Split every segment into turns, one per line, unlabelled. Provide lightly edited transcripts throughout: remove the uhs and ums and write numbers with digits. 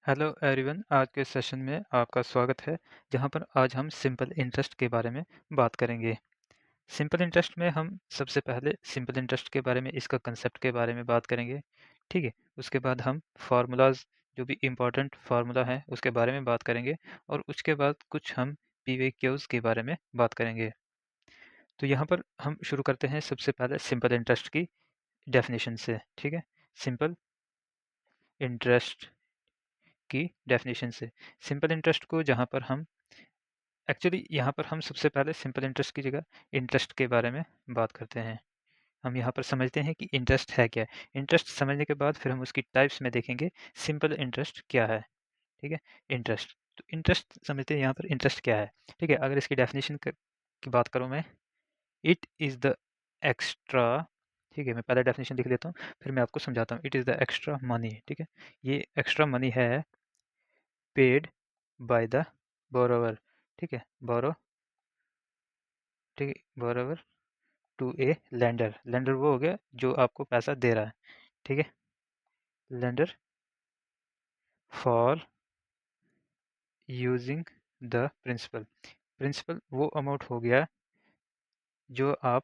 Hello everyone, आज के session में आपका स्वागत है। जहां पर आज हम सिंपल इंटरेस्ट के बारे में बात करेंगे। सिंपल इंटरेस्ट में हम सबसे पहले सिंपल इंटरेस्ट के बारे में, इसका कंसेप्ट के बारे में बात करेंगे। ठीक है। उसके बाद हम फार्मूलाज, जो भी इम्पोर्टेंट फार्मूला है उसके बारे में बात करेंगे। और उसके बाद कुछ हम पीवीक्यूज के बारे में बात करेंगे। तो यहाँ पर हम शुरू करते हैं सबसे पहले सिंपल इंटरेस्ट की डेफिनेशन से। ठीक है। सिंपल इंटरेस्ट की डेफिनेशन से, सिंपल इंटरेस्ट को जहाँ पर हम एक्चुअली यहाँ पर हम सबसे पहले सिंपल इंटरेस्ट की जगह इंटरेस्ट के बारे में बात करते हैं। हम यहाँ पर समझते हैं कि इंटरेस्ट है क्या है। इंटरेस्ट समझने के बाद फिर हम उसकी टाइप्स में देखेंगे सिंपल इंटरेस्ट क्या है। ठीक है। इंटरेस्ट, तो इंटरेस्ट समझते हैं यहाँ पर इंटरेस्ट क्या है। ठीक है। अगर इसकी डेफिनेशन की बात करूँ मैं, इट इज़ द एक्स्ट्रा। ठीक है, मैं पहले डेफिनेशन लिख लेता हूँ, फिर मैं आपको समझाता हूँ। It is the extra money. ठीक है, ये एक्स्ट्रा मनी है पेड बाय द बोरोवर। ठीक है, बोरो, ठीक है, borrower to a lender. Lender वो हो गया जो आपको पैसा दे रहा है। ठीक है, lender for using the principal. Principal वो अमाउंट हो गया जो आप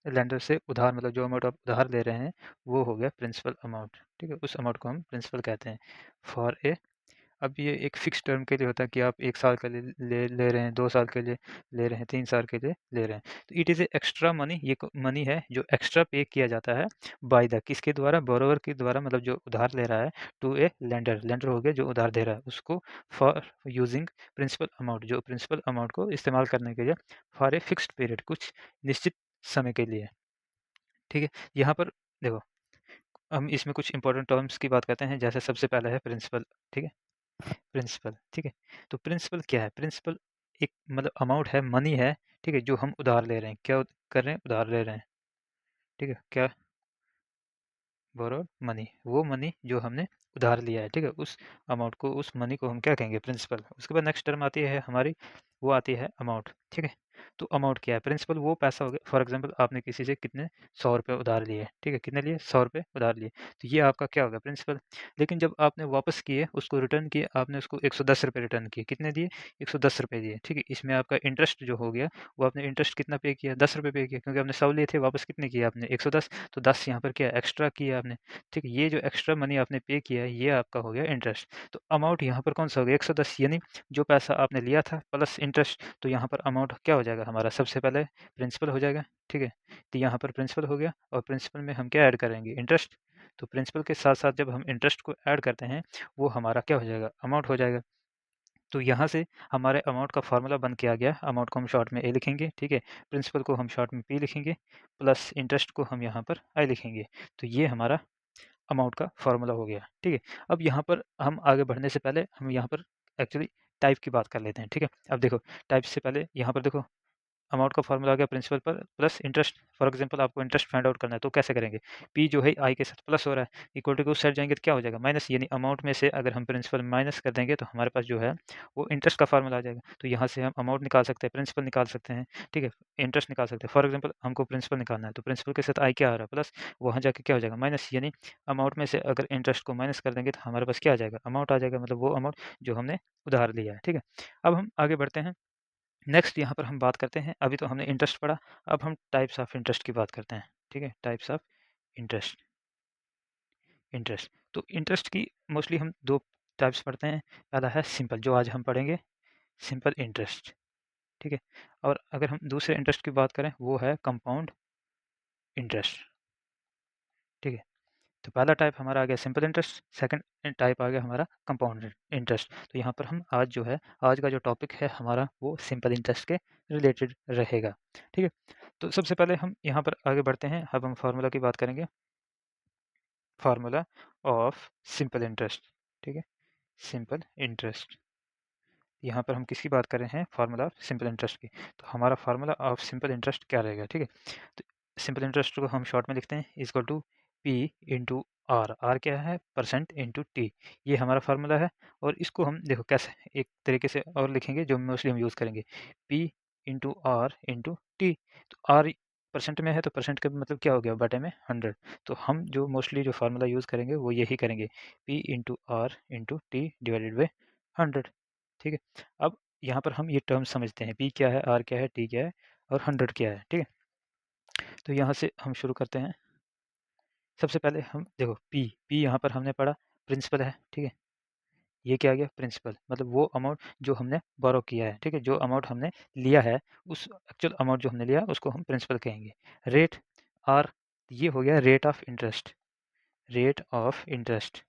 लेंडर से उधार, मतलब जो अमाउंट आप उधार ले रहे हैं वो हो गया प्रिंसिपल अमाउंट। ठीक है, उस अमाउंट को हम प्रिंसिपल कहते हैं। फॉर ए, अब ये एक फिक्स टर्म के लिए होता है कि आप 1 साल के लिए ले रहे हैं, 2 साल के लिए ले रहे हैं, 3 साल के लिए ले रहे हैं। तो it is a extra money, ये मनी है जो एक्स्ट्रा पे किया जाता है बाय द, किसके द्वारा, बोरोवर के द्वारा, मतलब जो उधार ले रहा है, टू ए लेंडर। लेंडर हो गया जो उधार दे रहा है उसको, फॉर यूजिंग प्रिंसिपल अमाउंट, जो प्रिंसिपल अमाउंट को इस्तेमाल करने के लिए, फॉर ए फिक्स्ड पीरियड, कुछ निश्चित समय के लिए। ठीक है, यहाँ पर देखो, हम इसमें कुछ इंपॉर्टेंट टर्म्स की बात करते हैं। जैसे सबसे पहला है प्रिंसिपल। ठीक है, प्रिंसिपल। ठीक है, तो प्रिंसिपल क्या है? प्रिंसिपल एक मतलब अमाउंट है, मनी है। ठीक है, जो हम उधार ले रहे हैं। क्या कर रहे हैं? उधार ले रहे हैं। ठीक है, क्या? बोरोड मनी, वो मनी जो हमने उधार लिया है। ठीक है, उस अमाउंट को, उस मनी को हम क्या कहेंगे? प्रिंसिपल। उसके बाद नेक्स्ट टर्म आती है हमारी, वो आती है अमाउंट। ठीक है, तो अमाउंट क्या है? प्रिंसिपल वो पैसा हो गया, फॉर एग्जांपल आपने किसी से कितने 100 रुपये उधार लिए। ठीक है, कितने लिए? 100 रुपये उधार लिए, तो ये आपका क्या होगा? प्रिंसिपल। लेकिन जब आपने वापस किए, उसको रिटर्न किए, आपने उसको 110 रुपये रिटर्न किए। कितने दिए? 110 रुपये दिए। ठीक है, इसमें आपका इंटरेस्ट जो हो गया, वो आपने इंटरेस्ट कितना पे किया? 10 रुपये पे किया, क्योंकि आपने 100 लिए थे, वापस कितने किए आपने? 110। तो 10 यहाँ पर क्या है? एक्स्ट्रा किया आपने। ठीक है, ये जो एक्स्ट्रा मनी आपने पे किया है, ये आपका हो गया इंटरेस्ट। तो अमाउंट यहाँ पर कौन सा हो गया? 110, यानी जो पैसा आपने लिया था प्लस इंटरेस्ट। तो यहाँ पर अमाउंट क्या हो जाएगा हमारा? सबसे पहले प्रिंसिपल हो जाएगा। ठीक है, तो यहाँ पर प्रिंसिपल हो गया, और प्रिंसिपल में हम क्या ऐड करेंगे? इंटरेस्ट। तो प्रिंसिपल के साथ साथ जब हम इंटरेस्ट को ऐड करते हैं, वो हमारा क्या हो जाएगा? अमाउंट हो जाएगा। तो यहाँ से हमारे अमाउंट का फार्मूला बन के आ गया। अमाउंट को हम शॉर्ट में ए लिखेंगे। ठीक है, प्रिंसिपल को हम शॉर्ट में पी लिखेंगे, प्लस इंटरेस्ट को हम यहाँ पर आई लिखेंगे। तो ये हमारा अमाउंट का फार्मूला हो गया। ठीक है, अब यहाँ पर हम आगे बढ़ने से पहले हम यहाँ पर एक्चुअली टाइप की बात कर लेते हैं। ठीक है, अब देखो, टाइप से पहले यहाँ पर देखो, अमाउंट का फार्मूला आ गया प्रिंसिपल पर प्लस इंटरेस्ट। फॉर एग्जांपल आपको इंटरेस्ट फाइंड आउट करना है, तो कैसे करेंगे? पी जो है आई के साथ प्लस हो रहा है, इक्वल टू के उस साइड जाएंगे तो क्या हो जाएगा? माइनस, यानी अमाउंट में से अगर हम प्रिंसिपल माइनस कर देंगे तो हमारे पास जो है वो इंटरेस्ट का फार्मूला आ जाएगा। तो यहाँ से हम अमाउंट निकाल सकते हैं, प्रिंसिपल निकाल सकते हैं। ठीक है, इंटरेस्ट निकाल सकते हैं। फॉर एग्जाम्पल हमको प्रिंसिपल निकालना है, तो प्रिंसिपल के साथ आई क्या आ रहा है? प्लस, वहाँ जाके क्या हो जाएगा? माइनस, यानी अमाउंट में से अगर इंटरेस्ट को माइनस कर देंगे तो हमारे पास क्या आ जाएगा? अमाउंट आ जाएगा, मतलब वो अमाउंट जो हमने उधार लिया है। ठीक है, अब हम आगे बढ़ते हैं। नेक्स्ट यहाँ पर हम बात करते हैं, अभी तो हमने इंटरेस्ट पढ़ा, अब हम टाइप्स ऑफ इंटरेस्ट की बात करते हैं। ठीक है, टाइप्स ऑफ इंटरेस्ट। इंटरेस्ट, तो इंटरेस्ट की मोस्टली हम दो टाइप्स पढ़ते हैं। पहला है सिंपल, जो आज हम पढ़ेंगे, सिंपल इंटरेस्ट। ठीक है, और अगर हम दूसरे इंटरेस्ट की बात करें, वो है कंपाउंड इंटरेस्ट। ठीक है, तो पहला टाइप हमारा आ गया सिंपल इंटरेस्ट, सेकंड टाइप आ गया हमारा कंपाउंड इंटरेस्ट। तो यहाँ पर हम आज जो है, आज का जो टॉपिक है हमारा, वो सिंपल इंटरेस्ट के रिलेटेड रहेगा। ठीक है, तो सबसे पहले हम यहाँ पर आगे बढ़ते हैं। अब हम फार्मूला की बात करेंगे, फार्मूला ऑफ सिंपल इंटरेस्ट। ठीक है, सिंपल इंटरेस्ट, यहाँ पर हम किसकी बात कर रहे हैं? फार्मूला ऑफ सिंपल इंटरेस्ट की। तो हमारा फार्मूला ऑफ सिंपल इंटरेस्ट क्या रहेगा? ठीक है, तो सिंपल इंटरेस्ट को हम शॉर्ट में लिखते हैं, equal to P into R. R क्या है? Percent into T. ये हमारा फार्मूला है। और इसको हम देखो कैसे एक तरीके से और लिखेंगे, जो मोस्टली हम यूज़ करेंगे, P into R into T. तो आर परसेंट में है तो परसेंट का मतलब क्या हो गया, बटे में 100। तो हम जो मोस्टली जो फार्मूला यूज़ करेंगे वो यही करेंगे, P into R into T divided by 100। ठीक है, अब यहाँ पर हम ये टर्म समझते हैं, P क्या है, R क्या है, T क्या है और 100 क्या है। ठीक है, तो यहाँ से हम शुरू करते हैं। सबसे पहले हम देखो P यहाँ पर हमने पढ़ा प्रिंसिपल है। ठीक है, ये क्या आ गया, प्रिंसिपल, मतलब वो अमाउंट जो हमने बोरो किया है। ठीक है, जो अमाउंट हमने लिया है उस एक्चुअल अमाउंट जो हमने लिया उसको हम प्रिंसिपल कहेंगे। रेट आर, ये हो गया rate of interest, rate of interest.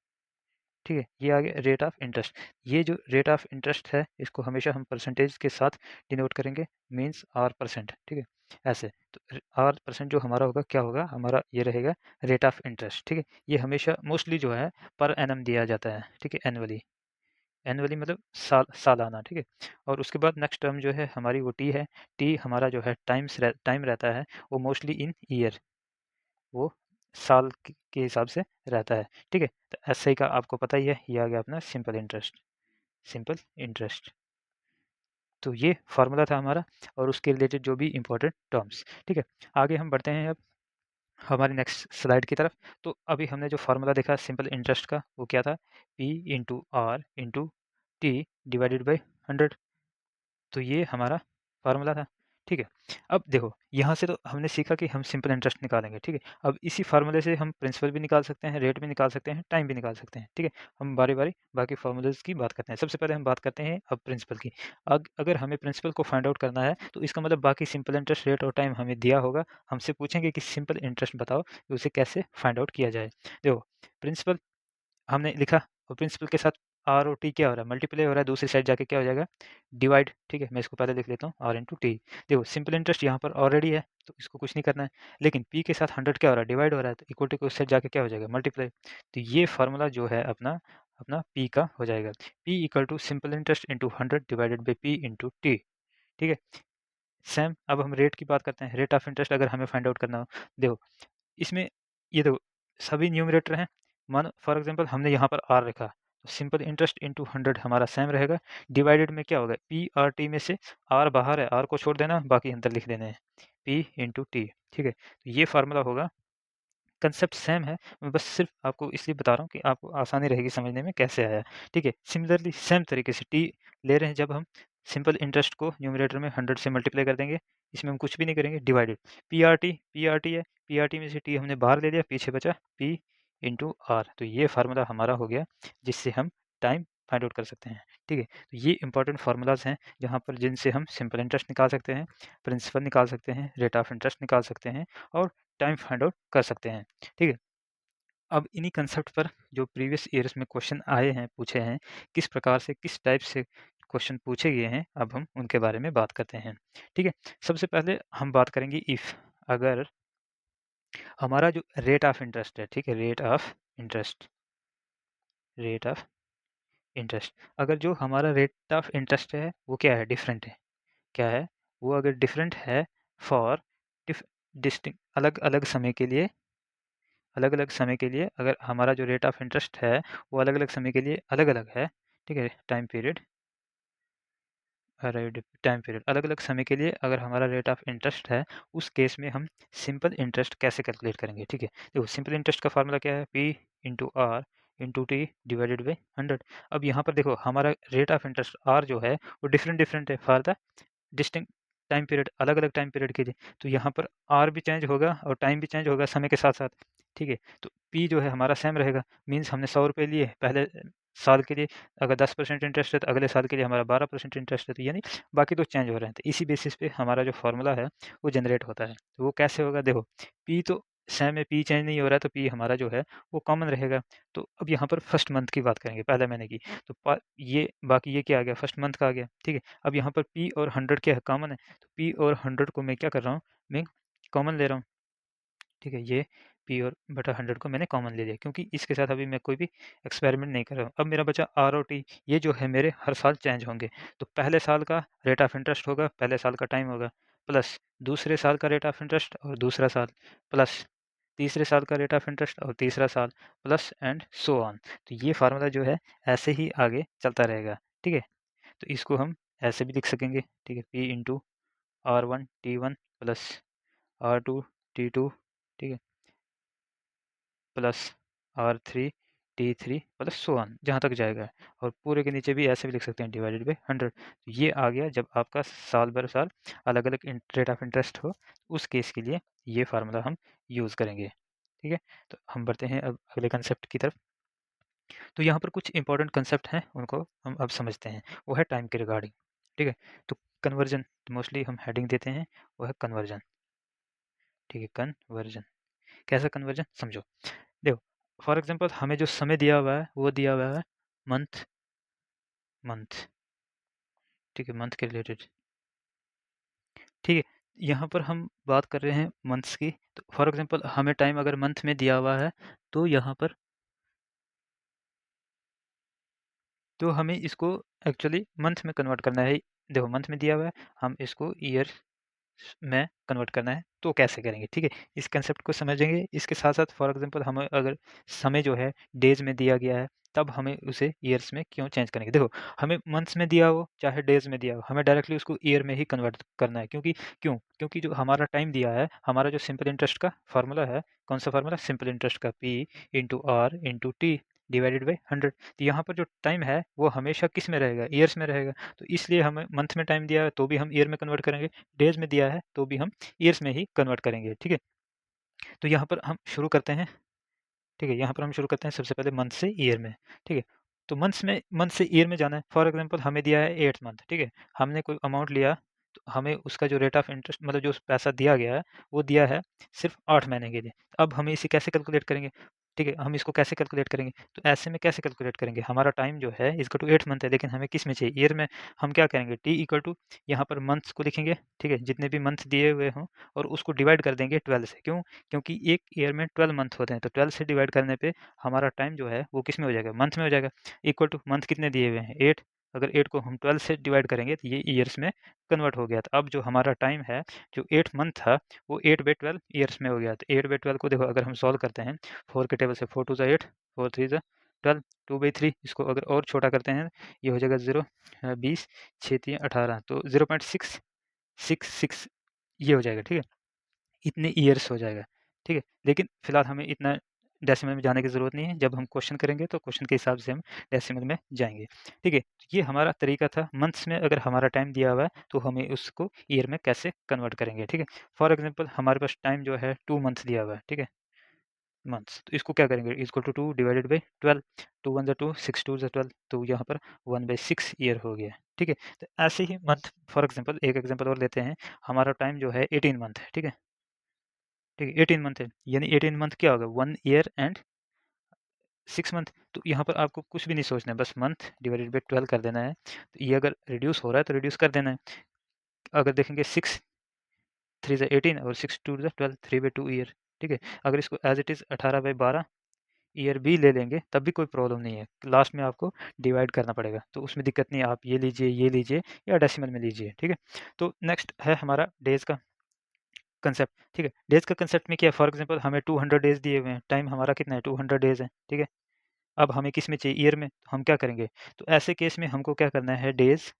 ठीक है, ये आ गया रेट ऑफ इंटरेस्ट। ये जो रेट ऑफ इंटरेस्ट है इसको हमेशा हम परसेंटेज के साथ डिनोट करेंगे, मींस आर परसेंट। ठीक है, ऐसे तो आर परसेंट जो हमारा होगा क्या होगा, हमारा ये रहेगा रेट ऑफ इंटरेस्ट। ठीक है, ये हमेशा मोस्टली जो है पर एनम दिया जाता है। ठीक है, एनुअली, एनुअली मतलब सालाना। ठीक है, और उसके बाद नेक्स्ट टर्म जो है हमारी वो टी है। टी हमारा जो है टाइम रहता है वो मोस्टली इन ईयर, वो साल के हिसाब से रहता है। ठीक है, तो एसआई का आपको पता ही है, ये आ गया अपना सिंपल इंटरेस्ट, सिंपल इंटरेस्ट। तो ये फार्मूला था हमारा और उसके रिलेटेड जो भी इंपॉर्टेंट टर्म्स। ठीक है, आगे हम बढ़ते हैं अब हमारी नेक्स्ट स्लाइड की तरफ। तो अभी हमने जो फार्मूला देखा सिंपल इंटरेस्ट का वो क्या था, P into R into T divided by 100। तो ये हमारा फार्मूला था। ठीक है, अब देखो यहाँ से तो हमने सीखा कि हम सिंपल इंटरेस्ट निकालेंगे। ठीक है, अब इसी फार्मूले से हम प्रिंसिपल भी निकाल सकते हैं, रेट भी निकाल सकते हैं, टाइम भी निकाल सकते हैं। ठीक है, हम बारी बारी बाकी फार्मूलेज की बात करते हैं। सबसे पहले हम बात करते हैं अब प्रिंसिपल की। अगर हमें प्रिंसिपल को फाइंड आउट करना है तो इसका मतलब बाकी सिंपल इंटरेस्ट, रेट और टाइम हमें दिया होगा, हमसे पूछेंगे कि सिंपल इंटरेस्ट बताओ कि उसे कैसे फाइंड आउट किया जाए। देखो प्रिंसिपल हमने लिखा और प्रिंसिपल के साथ आर और टी क्या हो रहा है, मल्टीप्लाई हो रहा है, दूसरी साइड जाके क्या हो जाएगा, डिवाइड। ठीक है, मैं इसको पहले लिख लेता हूँ आर इंटू टी। देखो सिंपल इंटरेस्ट यहाँ पर ऑलरेडी है तो इसको कुछ नहीं करना है, लेकिन पी के साथ 100 क्या हो रहा है, डिवाइड हो रहा है, तो इक्वल टू उस साइड जाके क्या हो जाएगा, मल्टीप्लाई। तो ये फार्मूला जो है अपना अपना पी का हो जाएगा, P equal to simple interest into 100 divided by P into T. ठीक है, सेम अब हम रेट की बात करते हैं। रेट ऑफ इंटरेस्ट अगर हमें फाइंड आउट करना हो, देखो इसमें ये देखो सभी न्यूमरेटर हैं। मानो फॉर एग्जांपल हमने यहाँ पर आर रखा तो सिंपल इंटरेस्ट इंटू 100 हमारा सेम रहेगा, डिवाइडेड में क्या होगा, पी आर टी में से आर बाहर है, आर को छोड़ देना, बाकी अंदर लिख देने हैं, पी इंटू टी। ठीक है, तो ये फार्मूला होगा, कंसेप्ट सेम है, मैं बस सिर्फ आपको इसलिए बता रहा हूँ कि आपको आसानी रहेगी समझने में कैसे आया। ठीक है, सिमिलरली सेम तरीके से टी ले रहे हैं, जब हम सिंपल इंटरेस्ट को न्यूमरेटर में 100 से मल्टीप्लाई कर देंगे, इसमें हम कुछ भी नहीं करेंगे, डिवाइडेड पी आर टी है, पी आर टी में से टी हमने बाहर ले लिया, पीछे बचा पी इंटू आर। तो ये फार्मूला हमारा हो गया जिससे हम टाइम फाइंड आउट कर सकते हैं। ठीक है, तो ये इंपॉर्टेंट फार्मूलाज हैं जहाँ पर जिनसे हम सिंपल इंटरेस्ट निकाल सकते हैं, प्रिंसिपल निकाल सकते हैं, रेट ऑफ इंटरेस्ट निकाल सकते हैं और टाइम फाइंड आउट कर सकते हैं। ठीक है, अब इन्हीं कंसेप्ट पर जो प्रीवियस ईयर्स में क्वेश्चन आए हैं, पूछे हैं, किस प्रकार से किस टाइप से क्वेश्चन पूछे गए हैं, अब हम उनके बारे में बात करते हैं। ठीक है, सबसे पहले हम बात करेंगे इफ़, अगर हमारा जो रेट ऑफ इंटरेस्ट है, ठीक है, rate of interest, rate of interest, अगर जो हमारा रेट ऑफ इंटरेस्ट है वो क्या है, डिफरेंट है, क्या है वो, अगर डिफरेंट है फॉर डिस्टिंग अलग अलग समय के लिए, अलग अलग समय के लिए अगर हमारा जो रेट ऑफ इंटरेस्ट है वो अलग अलग समय के लिए अलग अलग है। ठीक है, टाइम पीरियड, टाइम पीरियड अलग अलग समय के लिए अगर हमारा रेट ऑफ इंटरेस्ट है, उस केस में हम सिंपल इंटरेस्ट कैसे कैलकुलेट करेंगे। ठीक है, देखो सिंपल इंटरेस्ट का फार्मूला क्या है, P into R into T divided by 100। अब यहाँ पर देखो हमारा रेट ऑफ इंटरेस्ट आर जो है वो डिफरेंट डिफरेंट है for the distinct time period, अलग अलग टाइम पीरियड के लिए, तो यहाँ पर आर भी चेंज होगा और टाइम भी चेंज होगा समय के साथ साथ। ठीक है, तो पी जो है हमारा सेम रहेगा, मीन्स हमने 100 रुपये लिए पहले साल के लिए, अगर 10% इंटरेस्ट है तो अगले साल के लिए हमारा 12% इंटरेस्ट है, तो यानी बाकी तो चेंज हो रहे हैं। तो इसी बेसिस पे हमारा जो फार्मूला है वो जनरेट होता है। तो वो कैसे होगा, देखो पी तो सेम है, पी चेंज नहीं हो रहा है, तो पी हमारा जो है वो कॉमन रहेगा। तो अब यहाँ पर फर्स्ट मंथ की बात करेंगे, पहले महीने की, तो ये बाकी ये क्या आ गया, फर्स्ट मंथ का आ गया। ठीक है, अब यहाँ पर पी और 100 क्या है, कॉमन है, तो पी और 100 को मैं क्या कर रहा हूँ, मैं कॉमन ले रहा हूँ। ठीक है, ये पी और बटा 100 को मैंने कॉमन ले लिया क्योंकि इसके साथ अभी मैं कोई भी एक्सपेरिमेंट नहीं कर रहा हूँ। अब मेरा बचा आर और टी, ये जो है मेरे हर साल चेंज होंगे। तो पहले साल का रेट ऑफ इंटरेस्ट होगा, पहले साल का टाइम होगा, प्लस दूसरे साल का रेट ऑफ इंटरेस्ट और दूसरा साल, प्लस तीसरे साल का रेट ऑफ इंटरेस्ट और तीसरा साल, प्लस एंड सो ऑन। तो ये फार्मूला जो है ऐसे ही आगे चलता रहेगा। ठीक है, तो इसको हम ऐसे भी लिख सकेंगे। ठीक है, P into R one T one plus R2 T2, ठीक है, plus R3 T3 plus so on जहाँ तक जाएगा, और पूरे के नीचे भी ऐसे भी लिख सकते हैं डिवाइडेड बाई 100। तो ये आ गया जब आपका साल भर साल अलग अलग रेट ऑफ इंटरेस्ट हो, उस केस के लिए ये फार्मूला हम यूज़ करेंगे। ठीक है, तो हम बढ़ते हैं अब अगले कंसेप्ट की तरफ। तो यहाँ पर कुछ इंपॉर्टेंट कंसेप्ट हैं, उनको हम अब समझते हैं। वो है टाइम के रिगार्डिंग। ठीक है, तो कन्वर्जन मोस्टली हम हेडिंग देते हैं, वो है कन्वर्जन। ठीक है, कन्वर्जन कैसा कन्वर्जन समझो। देखो, फॉर एग्जांपल हमें जो समय दिया हुआ है वो दिया हुआ है मंथ, मंथ। ठीक है, मंथ के रिलेटेड। ठीक है, यहाँ पर हम बात कर रहे हैं मंथ्स की। तो फॉर एग्जांपल हमें टाइम अगर मंथ में दिया हुआ है, तो यहाँ पर तो हमें इसको एक्चुअली मंथ में कन्वर्ट करना है। देखो, मंथ में दिया हुआ है, हम इसको ईयर में कन्वर्ट करना है, तो कैसे करेंगे। ठीक है, इस कंसेप्ट को समझेंगे। इसके साथ साथ फॉर एग्जांपल हमें अगर समय जो है डेज में दिया गया है, तब हमें उसे ईयर्स में क्यों चेंज करेंगे। देखो, हमें मंथ्स में दिया हो चाहे डेज में दिया हो, हमें डायरेक्टली उसको ईयर में ही कन्वर्ट करना है। क्योंकि जो हमारा टाइम दिया है, हमारा जो सिंपल इंटरेस्ट का फार्मूला है, कौन सा फार्मूला, सिंपल इंटरेस्ट का, P into R into T divided by 100। तो यहाँ पर जो टाइम है वो हमेशा किस में रहेगा, ईयर्स में रहेगा। तो इसलिए हमें मंथ में टाइम दिया है तो भी हम ईयर में कन्वर्ट करेंगे, डेज में दिया है तो भी हम ईयर्स में ही कन्वर्ट करेंगे। ठीक है, तो यहाँ पर हम शुरू करते हैं। ठीक है, यहाँ पर हम शुरू करते हैं सबसे पहले मंथ से ईयर में। ठीक है, तो मंथ से ईयर में जाना है। फॉर एग्जांपल हमें दिया है 8th मंथ। ठीक है, हमने कोई अमाउंट लिया, तो हमें उसका जो रेट ऑफ इंटरेस्ट मतलब जो पैसा दिया गया है, वो दिया है सिर्फ 8 महीने के लिए। अब हम इसे कैसे कैलकुलेट करेंगे। ठीक है, हम इसको कैसे कैलकुलेट करेंगे, तो ऐसे में कैसे कैलकुलेट करेंगे, हमारा टाइम जो है इसका टू 8 मंथ है, लेकिन हमें किस में चाहिए, ईयर में। हम क्या करेंगे, टी इक्वल टू यहाँ पर मंथ्स को लिखेंगे। ठीक है, जितने भी मंथ दिए हुए हों, और उसको डिवाइड कर देंगे 12 से। क्योंकि एक ईयर में 12 मंथ होते हैं, तो 12 से डिवाइड करने पे हमारा टाइम जो है वो किस में हो जाएगा, मंथ में हो जाएगा। इक्वल टू मंथ कितने दिए हुए हैं, 8। अगर 8 को हम 12 से डिवाइड करेंगे तो ये ईयर्स में कन्वर्ट हो गया। तो अब जो हमारा टाइम है, जो 8 मंथ था, वो 8/12 ईयर्स में हो गया। तो 8/12 को देखो, अगर हम सॉल्व करते हैं 4 के टेबल से, 4 2 8, 4 3 12, 2/3। इसको अगर और छोटा करते हैं, ये हो जाएगा 0, 20, 6 3 18, तो 0.666 ये हो जाएगा। ठीक है, इतने ईयर्स हो जाएगा। ठीक है, लेकिन फिलहाल हमें इतना डेसिमल में जाने की ज़रूरत नहीं है। जब हम क्वेश्चन करेंगे तो क्वेश्चन के हिसाब से हम डेसिमल में जाएंगे। ठीक है, ये हमारा तरीका था। मंथ्स में अगर हमारा टाइम दिया हुआ है तो हमें उसको ईयर में कैसे कन्वर्ट करेंगे। ठीक है, फॉर एग्जांपल हमारे पास टाइम जो है 2 मंथ्स दिया हुआ है। ठीक है, मंथ्स, तो इसको क्या करेंगे, इक्वल टू 2 डिवाइडेड बाई 12, 2 1 2, 6 2 12, तो यहाँ पर 1/6 ईयर हो गया। ठीक है, तो ऐसे ही मंथ, फॉर एग्जांपल एक एग्जांपल और लेते हैं। हमारा टाइम जो है 18 मंथ है। ठीक है, 18 मंथ है, यानी 18 मंथ क्या होगा, 1 ईयर एंड 6 मंथ। तो यहाँ पर आपको कुछ भी नहीं सोचना है, बस मंथ डिवाइडेड बाई 12 कर देना है। तो ये अगर रिड्यूस हो रहा है तो रिड्यूस कर देना है। अगर देखेंगे 6 3 18 और 6 2 12, 3/2 ईयर। ठीक है, अगर इसको एज इट इज़ 18/12 ईयर भी ले लेंगे तब भी कोई प्रॉब्लम नहीं है। लास्ट में आपको डिवाइड करना पड़ेगा, तो उसमें दिक्कत नहीं है, आप ये लीजिए या डेसिमल में लीजिए। ठीक है, तो नेक्स्ट है हमारा डेज का कंसेप्ट। ठीक है, डेज का कंसेप्ट में क्या है, फॉर एग्जांपल हमें 200 डेज दिए हुए हैं, टाइम हमारा कितना है, 200 डेज है। ठीक है, अब हमें किस में चाहिए, ईयर में। तो हम क्या करेंगे, तो ऐसे केस में हमको क्या करना है, डेज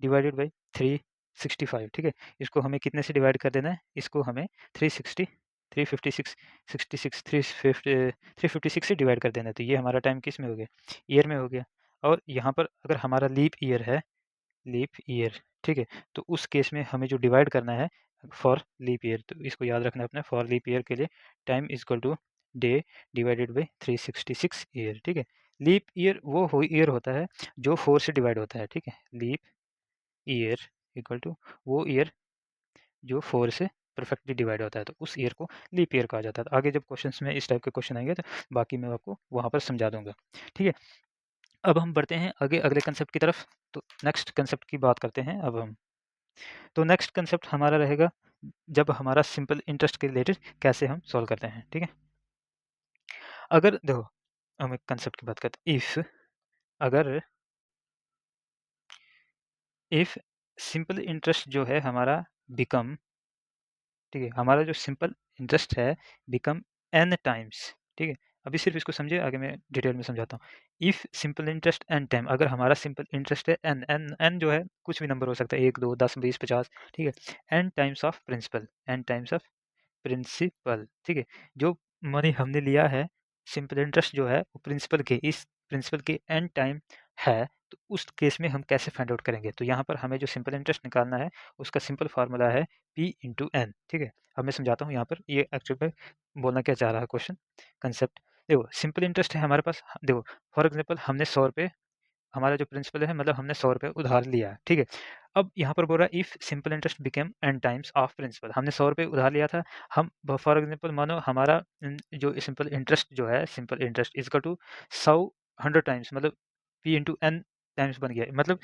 डिवाइडेड बाई 365। ठीक है, इसको हमें कितने से डिवाइड कर देना है, इसको हमें 360 356 66 356 से डिवाइड कर देना है। तो ये हमारा टाइम किस में हो गया, ईयर में हो गया। और यहाँ पर अगर हमारा लीप ईयर है, लीप ईयर, ठीक है, तो उस केस में हमें जो डिवाइड करना है फॉर लीप ईयर, तो इसको याद रखना है अपने, फॉर लीप ईयर के लिए time is equal to day divided by 366 year. ठीक है, लीप ईयर वो ईयर होता है जो 4 से डिवाइड होता है। ठीक है, लीप ईयर इक्वल टू वो ईयर जो 4 से परफेक्टली डिवाइड होता है, तो उस ईयर को लीप ईयर कहा जाता है। तो आगे जब क्वेश्चंस में इस टाइप के क्वेश्चन आएंगे तो बाकी मैं आपको वहाँ पर समझा दूंगा। ठीक है, अब हम बढ़ते हैं आगे अगले कंसेप्ट की तरफ। तो नेक्स्ट कंसेप्ट की बात करते हैं अब हम। तो नेक्स्ट कंसेप्ट हमारा रहेगा जब हमारा सिंपल इंटरेस्ट के रिलेटेड कैसे हम सॉल्व करते हैं। ठीक है, अगर देखो, हम एक कंसेप्ट की बात करते हैं, इफ अगर इफ सिंपल इंटरेस्ट जो है हमारा बिकम, ठीक है, हमारा जो सिंपल इंटरेस्ट है बिकम n टाइम्स। ठीक है, अभी सिर्फ इसको समझिए, आगे मैं डिटेल में समझाता हूँ। If simple interest n time, अगर हमारा सिंपल इंटरेस्ट है n जो है कुछ भी नंबर हो सकता है, 1 2 10 20 50। ठीक है, n times of principal, n times of principal, ठीक है? जो मनी हमने लिया है, सिंपल इंटरेस्ट जो है वो प्रिंसिपल के एंड टाइम है, तो उस केस में हम कैसे फाइंड आउट करेंगे? तो यहाँ पर हमें जो सिंपल इंटरेस्ट निकालना है, उसका सिंपल फार्मूला है P इंटू एन, ठीक है? अब मैं समझाता हूँ यहाँ पर ये एक्चुअल में बोलना क्या चाह रहा है क्वेश्चन, कंसेप्ट। देखो सिंपल इंटरेस्ट है हमारे पास, देखो फॉर एग्जांपल हमने ₹100 हमारा जो प्रिंसिपल है मतलब हमने ₹100 उधार लिया है, ठीक है? अब यहाँ पर बोल रहा है if simple interest became n times of principal, हमने ₹100 उधार लिया था, हम फॉर एग्जांपल मानो हमारा जो सिंपल इंटरेस्ट जो है, simple interest is equal to 100 100 times मतलब p इंटू n टाइम्स बन गया, मतलब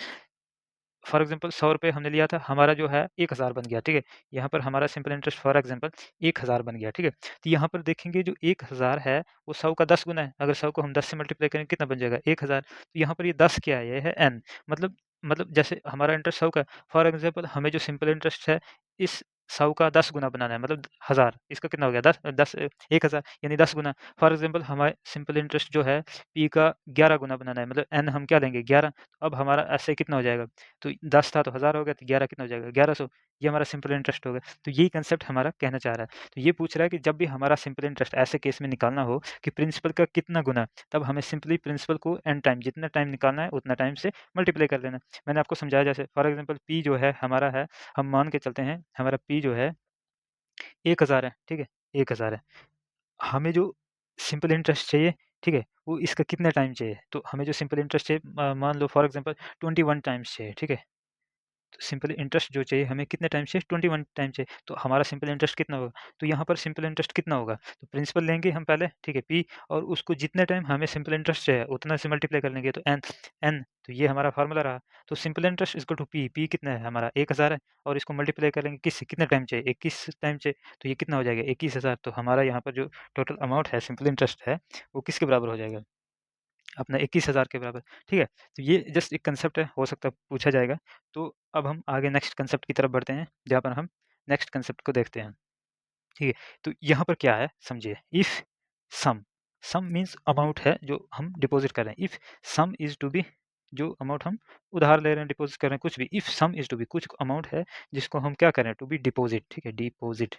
फॉर एग्जांपल ₹100 हमने लिया था, हमारा जो है 1000 बन गया, ठीक है? यहाँ पर हमारा सिंपल इंटरेस्ट फॉर एग्जांपल 1000 बन गया, ठीक है? तो यहाँ पर देखेंगे जो 1000 है वो 100 का 10 गुना है, अगर 100 को हम 10 से मल्टीप्लाई करेंगे कितना बन जाएगा 1000, तो यहाँ पर ये 10 क्या है, ये है n, मतलब जैसे हमारा इंटरेस्ट 100 का, फॉर एग्जांपल हमें जो सिंपल इंटरेस्ट है इस 100 का 10 गुना बनाना है, मतलब 1000, इसका कितना हो गया 1000 यानी 10 गुना। फॉर एग्जांपल हमारे सिंपल इंटरेस्ट जो है p का 11 गुना बनाना है, मतलब n हम क्या लेंगे 11, अब हमारा ऐसे कितना हो जाएगा, तो 10 था तो 1000 हो गया, तो 11 कितना हो जाएगा 1100, ये हमारा सिंपल इंटरेस्ट हो गया। तो यही कंसेप्ट हमारा कहना चाह रहा है। तो ये पूछ रहा है कि जब भी हमारा सिंपल इंटरेस्ट ऐसे केस में निकालना हो कि प्रिंसिपल का कितना गुना, तब हमें सिंपली प्रिंसिपल को n टाइम जितना टाइम निकालना है उतना टाइम से मल्टीप्लाई कर देना। मैंने आपको समझाया जैसे फॉर एग्जांपल p जो है हमारा है, हम मान के चलते हैं हमारा p जो है 1000 है, ठीक है? 1000 है। हमें जो सिंपल इंटरेस्ट चाहिए, ठीक है? वो इसका कितना टाइम चाहिए? तो हमें जो सिंपल इंटरेस्ट चाहिए मान लो फॉर एग्जांपल 21 टाइम्स चाहिए, ठीक है? तो सिंपल इंटरेस्ट जो चाहिए हमें कितने टाइम चाहिए 21 टाइम चाहिए, तो हमारा सिंपल इंटरेस्ट कितना होगा, तो यहाँ पर सिंपल इंटरेस्ट कितना होगा, तो प्रिंसिपल लेंगे हम पहले, ठीक है, पी, और उसको जितने टाइम हमें सिंपल इंटरेस्ट चाहिए उतना से मल्टीप्लाई कर लेंगे, तो एन, तो ये हमारा फार्मूला रहा। तो simple interest equal to P कितना है हमारा 1000 है, और इसको मल्टीप्लाई करेंगे कितने टाइम चाहिए 21 टाइम चाहिए, तो ये कितना हो जाएगा 21000, तो हमारा यहाँ पर जो टोटल अमाउंट है सिंपल इंटरेस्ट है वो किसके बराबर हो जाएगा, अपना 21,000 के बराबर, ठीक है? तो ये जस्ट एक कांसेप्ट है, हो सकता है पूछा जाएगा। तो अब हम आगे नेक्स्ट कांसेप्ट की तरफ बढ़ते हैं, जहाँ पर हम नेक्स्ट कांसेप्ट को देखते हैं, ठीक है? तो यहाँ पर क्या है समझिए, if sum, sum means amount है जो हम डिपॉज़िट कर रहे हैं। If sum is to be, जो अमाउंट हम उधार ले रहे हैं, डिपॉज़िट कर रहे हैं, कुछ भी, if sum is to be, कुछ अमाउंट है जिसको हम क्या कर रहे हैं, टू बी डिपॉज़िट, ठीक है? डिपॉज़िट,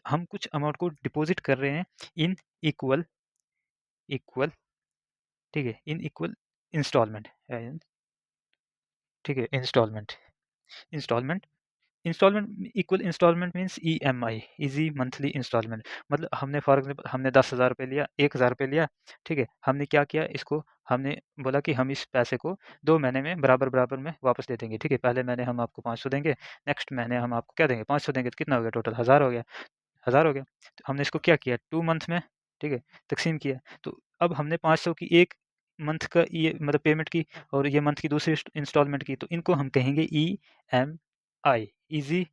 हम कुछ अमाउंट को डिपॉज़िट कर रहे हैं इन इक्वल इक्वल, ठीक है? इन इक्वल इंस्टॉलमेंट, ठीक है? Installment, installment, installment equal installment means EMI, easy monthly installment, मतलब हमने फॉर एग्ज़ाम्पल हमने ₹10,000 लिया, ₹1000 लिया, ठीक है? हमने क्या किया, इसको हमने बोला कि हम इस पैसे को 2 महीने में बराबर-बराबर में वापस दे देंगे, ठीक है? पहले महीने हम आपको 500 देंगे, नेक्स्ट महीने हम आपको क्या देंगे 500 देंगे, तो कितना हो गया टोटल 1000 हो गया, 1000 हो गया। तो हमने इसको क्या किया 2 मंथ में, ठीक है, तक़सीम किया। तो अब हमने 500 की 1 मंथ का ये मतलब पेमेंट की, और ये मंथ की दूसरी इंस्टॉलमेंट की, तो इनको हम कहेंगे ईएमआई, ईज़ी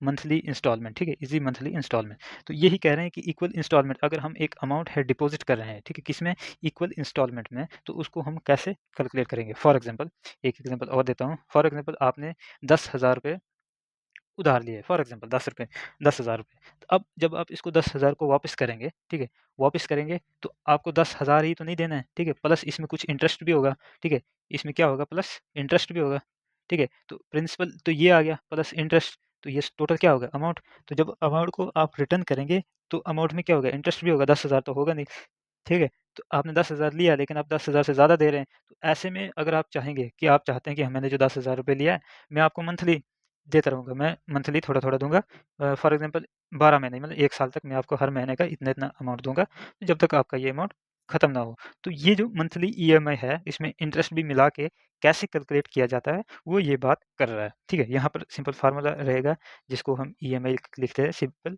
मंथली इंस्टॉलमेंट, ठीक है? Easy monthly installment. तो यही कह रहे हैं कि इक्वल इंस्टॉलमेंट, अगर हम एक अमाउंट है डिपॉज़िट कर रहे हैं, ठीक है? किसमें, इक्वल इंस्टॉलमेंट में, तो उसको हम कैसे कैलकुलेट करेंगे? फॉर एग्ज़ाम्पल एक एग्ज़ाम्पल और देता हूँ। फॉर एग्ज़ाम्पल आपने ₹10,000 उधार लिए, फॉर एग्ज़ाम्पल ₹10 ₹10,000, तो अब जब आप इसको 10,000 को वापस करेंगे, ठीक है? वापस करेंगे तो आपको 10,000 ही तो नहीं देना है, ठीक है? प्लस इसमें कुछ इंटरेस्ट भी होगा, ठीक है? इसमें क्या होगा, प्लस इंटरेस्ट भी होगा, ठीक है? तो प्रिंसिपल तो ये आ गया प्लस इंटरेस्ट, तो ये टोटल क्या होगा अमाउंट, तो जब अमाउंट को आप रिटर्न करेंगे तो अमाउंट में क्या होगा, इंटरेस्ट भी होगा, 10,000 तो होगा नहीं, ठीक है? तो आपने 10,000 लिया लेकिन आप 10,000 से ज़्यादा दे रहे हैं, तो ऐसे में अगर आप चाहेंगे कि आप चाहते हैं कि मैंने जो ₹10,000 लिया है, मैं आपको मंथली देता रहूँगा, मैं मंथली थोड़ा-थोड़ा दूँगा, फॉर एग्ज़ाम्पल 12 महीने मतलब 1 साल तक मैं आपको हर महीने का इतना-इतना अमाउंट दूँगा, जब तक आपका ये अमाउंट खत्म ना हो। तो ये जो मंथली ईएमआई है, इसमें इंटरेस्ट भी मिला के कैसे कैलकुलेट किया जाता है, वो ये बात कर रहा है, ठीक है? यहाँ पर सिंपल फ़ॉर्मूला रहेगा जिसको हम ईएमआई लिखते हैं, simple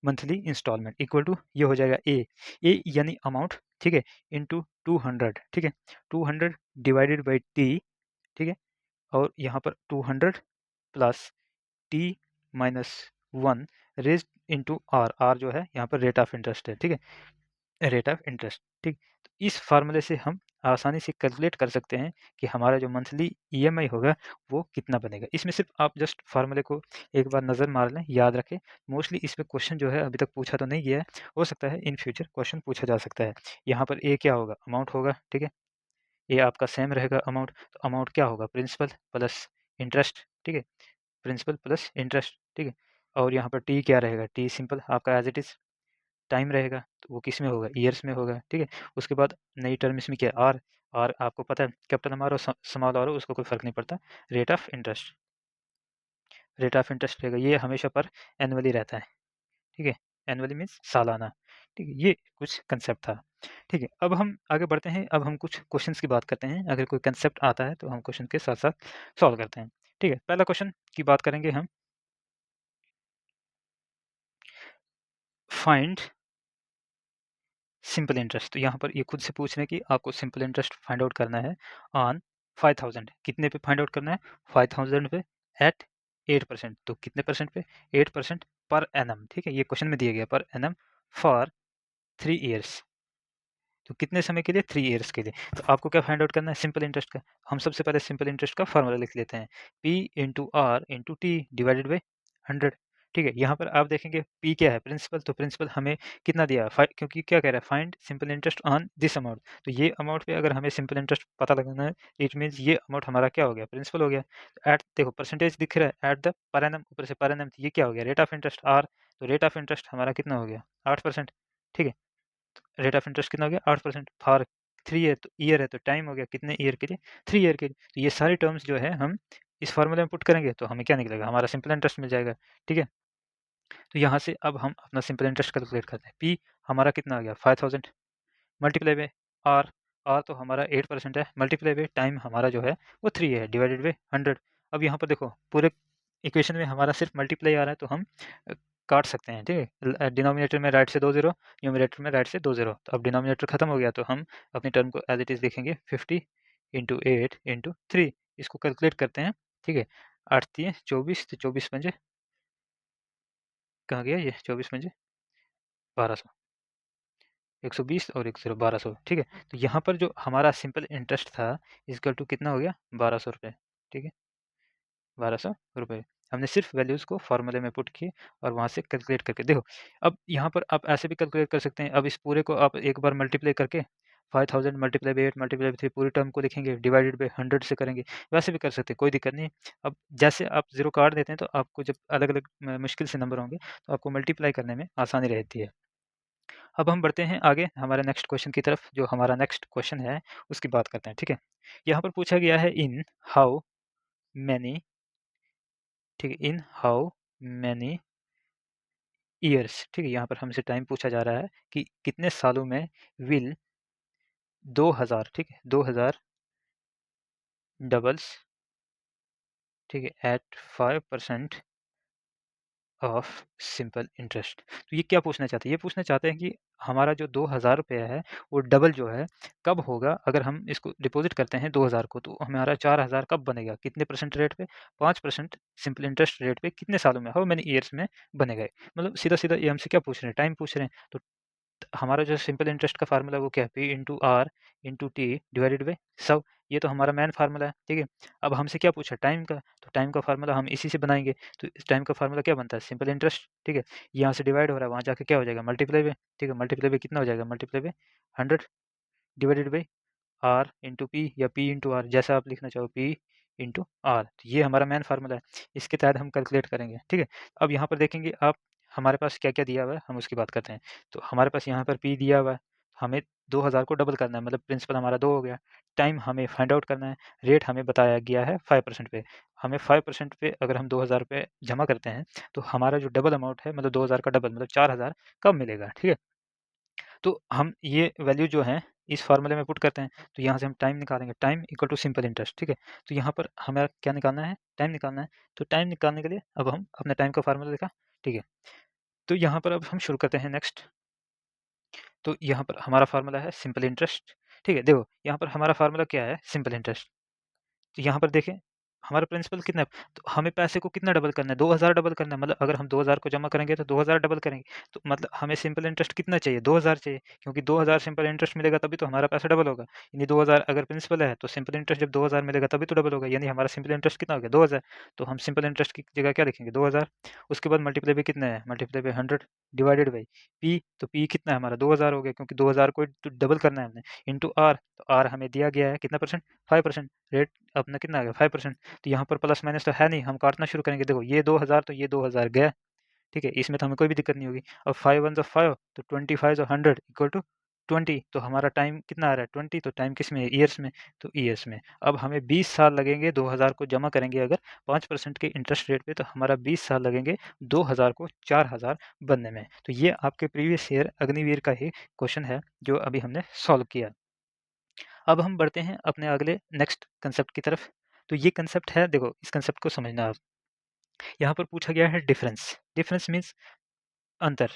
monthly installment equal to ये हो जाएगा ए यानी अमाउंट, ठीक है? इंटू 200, ठीक है? 200 डिवाइडेड बाई टी, ठीक है? और यहाँ पर 200 plus T minus 1 raised into R, R जो है यहाँ पर रेट ऑफ इंटरेस्ट है, ठीक है? रेट ऑफ इंटरेस्ट, ठीक। तो इस फार्मूले से हम आसानी से कैलकुलेट कर सकते हैं कि हमारा जो मंथली ईएमआई होगा वो कितना बनेगा। इसमें सिर्फ आप जस्ट फार्मूले को एक बार नज़र मार लें, याद रखें। मोस्टली इस पे क्वेश्चन जो है अभी तक पूछा तो नहीं गया है, हो सकता है इन फ्यूचर क्वेश्चन पूछा जा सकता है। यहाँ पर ए क्या होगा, अमाउंट होगा, ठीक है? ए आपका सेम रहेगा अमाउंट, तो अमाउंट क्या होगा, प्रिंसिपल प्लस इंटरेस्ट, ठीक है? प्रिंसिपल प्लस इंटरेस्ट, ठीक है? और यहाँ पर टी क्या रहेगा, टी सिंपल आपका एज इट इज़ टाइम रहेगा, तो वो किस में होगा, ईयर्स में होगा, ठीक है। उसके बाद नई टर्म इसमें क्या है, आर, आर आपको पता है कैपिटल एम आर और स्मॉल आर हो उसको कोई फ़र्क नहीं पड़ता। Rate of interest, rate of interest रहेगा, ये हमेशा पर एनुअली रहता है, ठीक है। एनुअली मीन्स सालाना, ठीक है। ये कुछ कंसेप्ट था, ठीक है। अब हम आगे बढ़ते हैं, अब हम कुछ क्वेश्चंस की बात करते हैं। अगर कोई कंसेप्ट आता है तो हम क्वेश्चन के साथ साथ सॉल्व करते हैं, ठीक है। पहला क्वेश्चन की बात करेंगे हम, फाइंड सिंपल इंटरेस्ट। तो यहाँ पर ये खुद से पूछ रहे हैं कि आपको सिंपल इंटरेस्ट फाइंड आउट करना है ऑन 5000, कितने पे फाइंड आउट करना है, 5000 पे एट 8%, तो कितने परसेंट पे, 8% पर एनम, ठीक है। ये क्वेश्चन में दिया गया पर एनम फॉर 3 ईयर्स, तो कितने समय के लिए, 3 ईयर्स के लिए। तो आपको क्या फाइंड आउट करना है, सिंपल इंटरेस्ट का। हम सबसे पहले सिंपल इंटरेस्ट का फार्मूला लिख लेते हैं, P into R into T divided by 100, ठीक है। यहाँ पर आप देखेंगे पी क्या है, प्रिंसिपल, तो प्रिंसिपल हमें कितना दिया है, क्योंकि क्या कह रहा है, find simple interest on this amount, तो ये अमाउंट पे अगर हमें सिंपल इंटरेस्ट पता लगाना है, इट मीन्स ये अमाउंट हमारा क्या हो गया, प्रिंसिपल हो गया। एट देखो परसेंटेज दिख रहा है, एट द पर एनम, ऊपर से पर एनम, तो ये क्या हो गया, रेट ऑफ इंटरेस्ट आर, तो रेट ऑफ इंटरेस्ट हमारा कितना हो गया, 8%, ठीक है। रेट ऑफ इंटरेस्ट कितना हो गया, 8%, फॉर 3 ईयर, तो ईयर है तो टाइम हो गया, कितने ईयर के लिए, 3 ईयर के लिए। तो ये सारी टर्म्स जो है हम इस फार्मूले में पुट करेंगे तो हमें क्या निकलेगा, हमारा सिंपल इंटरेस्ट मिल जाएगा, ठीक है। तो यहाँ से अब हम अपना सिंपल इंटरेस्ट कैलकुलेट करते हैं, पी हमारा कितना आ गया 5000 मल्टीप्लाई बाय आर, आर तो हमारा 8% है, मल्टीप्लाई बाय टाइम हमारा जो है वो 3 है, डिवाइडेड बाय 100। अब यहाँ पर देखो पूरे इक्वेशन में हमारा सिर्फ मल्टीप्लाई आ रहा है, तो हम काट सकते हैं, ठीक है। डिनोमिनेटर में राइट से 2 0, न्यूमरेटर में राइट से 2 0, तो अब डिनोमिनेटर खत्म हो गया, तो हम अपनी टर्म को एज इट इज़ देखेंगे, 50 इंटू 8 इंटू 3, इसको कैलकुलेट करते हैं, ठीक है। 8 3 24, तो 24 पंजे कहाँ गया ये, 24 पंजे 1200, 120 और 1 0 1200, ठीक है। तो यहाँ पर जो हमारा सिंपल इंटरेस्ट था इक्वल टू कितना हो गया, 1200 रुपये, ठीक है, 1200 रुपये। हमने सिर्फ वैल्यूज़ को फॉर्मूले में पुट किए और वहाँ से कैलकुलेट करके देखो। अब यहाँ पर आप ऐसे भी कैलकुलेट कर सकते हैं, अब इस पूरे को आप एक बार मल्टीप्लाई करके 5000 मल्टीप्लाई बाई 8 मल्टीप्लाई बाई 3 पूरी टर्म को लिखेंगे, डिवाइडेड बाई 100 से करेंगे, वैसे भी कर सकते हैं, कोई दिक्कत नहीं है। अब जैसे आप ज़ीरो काट देते हैं तो आपको जब अलग-अलग मुश्किल से नंबर होंगे तो आपको मल्टीप्लाई करने में आसानी रहती है। अब हम बढ़ते हैं आगे हमारे नेक्स्ट क्वेश्चन की तरफ, जो हमारा नेक्स्ट क्वेश्चन है उसकी बात करते हैं, ठीक है। यहाँ पर पूछा गया है इन हाउ मैनी, ठीक है, इन हाउ मैनी ईयर्स, ठीक है। यहाँ पर हमसे टाइम पूछा जा रहा है कि कितने सालों में विल 2000, ठीक है, 2000 डबल्स, ठीक है, एट 5% ऑफ सिंपल इंटरेस्ट। तो ये क्या पूछना चाहते हैं, ये पूछना चाहते हैं कि हमारा जो 2000 रुपया है वो डबल जो है कब होगा, अगर हम इसको डिपॉजिट करते हैं 2000 को, तो हमारा 4000 कब बनेगा, कितने परसेंट रेट पे, 5% सिंपल इंटरेस्ट रेट पे, कितने सालों में, हाउ मेनी ईयर्स में बनेगा। मतलब सीधा सीधा ये हमसे क्या पूछ रहे हैं, टाइम पूछ रहे हैं। तो हमारा जो सिंपल इंटरेस्ट का फार्मूला वो क्या है, P into R into T divided by सब, ये तो हमारा मेन फार्मूला है, ठीक है। अब हमसे क्या पूछा, टाइम का, तो टाइम का फार्मूला हम इसी से बनाएंगे। तो इस टाइम का फार्मूला क्या बनता है, सिंपल इंटरेस्ट, ठीक है। यहाँ से डिवाइड हो रहा है, वहाँ जाके क्या हो जाएगा, मल्टीप्लाई बाई, ठीक है, मल्टीप्लाई बाई कितना हो जाएगा, multiply by 100 divided by R into P या पी इंटू आर, जैसा आप लिखना चाहो, पी इंटू आर, तो ये हमारा मेन फार्मूला है, इसके तहत हम कैलकुलेट करेंगे, ठीक है। अब यहाँ पर देखेंगे आप, हमारे पास क्या क्या दिया हुआ है हम उसकी बात करते हैं। तो हमारे पास यहाँ पर पी दिया हुआ है, हमें 2000 को डबल करना है, मतलब प्रिंसिपल हमारा 2 हो गया, टाइम हमें फाइंड आउट करना है, रेट हमें बताया गया है 5% पे, हमें 5% पे अगर हम 2000 रुपये जमा करते हैं तो हमारा जो डबल अमाउंट है, मतलब 2000 का डबल मतलब 4000 कब मिलेगा, ठीक है। तो हम ये वैल्यू जो है इस फार्मूले में पुट करते हैं, तो यहाँ से हम टाइम निकालेंगे, time equal to simple interest, ठीक है। तो यहाँ पर हमें क्या निकालना है, टाइम निकालना है। तो टाइम निकालने के लिए अब हम अपने टाइम का फार्मूला लिखा, ठीक है। तो यहाँ पर अब हम शुरू करते हैं नेक्स्ट। तो यहाँ पर हमारा फार्मूला है सिंपल इंटरेस्ट, ठीक है। देखो यहाँ पर हमारा फार्मूला क्या है, सिंपल इंटरेस्ट। तो यहाँ पर देखें हमारा प्रिंसिपल कितना है, तो हमें पैसे को कितना डबल करना है, 2000 डबल करना है, मतलब अगर हम 2000 को जमा करेंगे तो 2000 डबल करेंगे, तो मतलब हमें सिंपल इंटरेस्ट कितना चाहिए, 2000 चाहिए, क्योंकि 2000 सिंपल इंटरेस्ट मिलेगा तभी तो हमारा पैसा डबल होगा। यानी 2000 अगर प्रिंसिपल है तो सिंपल इंटरेस्ट जब 2000 मिलेगा तभी तो डबल होगा, यानी हमारा सिंपल इंटरेस्ट कितना हो गया, 2000। तो हम सिंपल इंटरेस्ट की जगह क्या लिखेंगे, 2000। उसके बाद मल्टीप्लाई बाई कितना है, multiply by 100 divided by P, तो पी कितना है हमारा 2000 हो गया, क्योंकि 2000 को डबल करना है हमने, इंटू आर, तो आर हमें दिया गया है कितना परसेंट, 5%, रेट अपना कितना आ गया 5%। तो यहाँ पर प्लस माइनस तो है नहीं, हम काटना शुरू करेंगे, देखो ये 2000 तो ये 2000 गया, ठीक है, इसमें तो हमें कोई भी दिक्कत नहीं होगी। अब 5 वन ज़ा 5 तो 25 ज़ा 100 इक्वल टू 20, तो हमारा टाइम कितना आ रहा है 20, तो टाइम किस में है, ईयर्स में, तो ईयर्स में। अब हमें 20 साल लगेंगे 2000 को जमा करेंगे अगर 5% के इंटरेस्ट रेट पे, तो हमारा 20 साल लगेंगे 2000 को 4000 बनने में। तो ये आपके प्रीवियस ईयर अग्निवीर का ही क्वेश्चन है जो अभी हमने सॉल्व किया। अब हम बढ़ते हैं अपने अगले नेक्स्ट कंसेप्ट की तरफ। तो ये कंसेप्ट है, देखो इस कंसेप्ट को समझना आप। यहाँ पर पूछा गया है डिफरेंस। डिफरेंस मीन्स अंतर,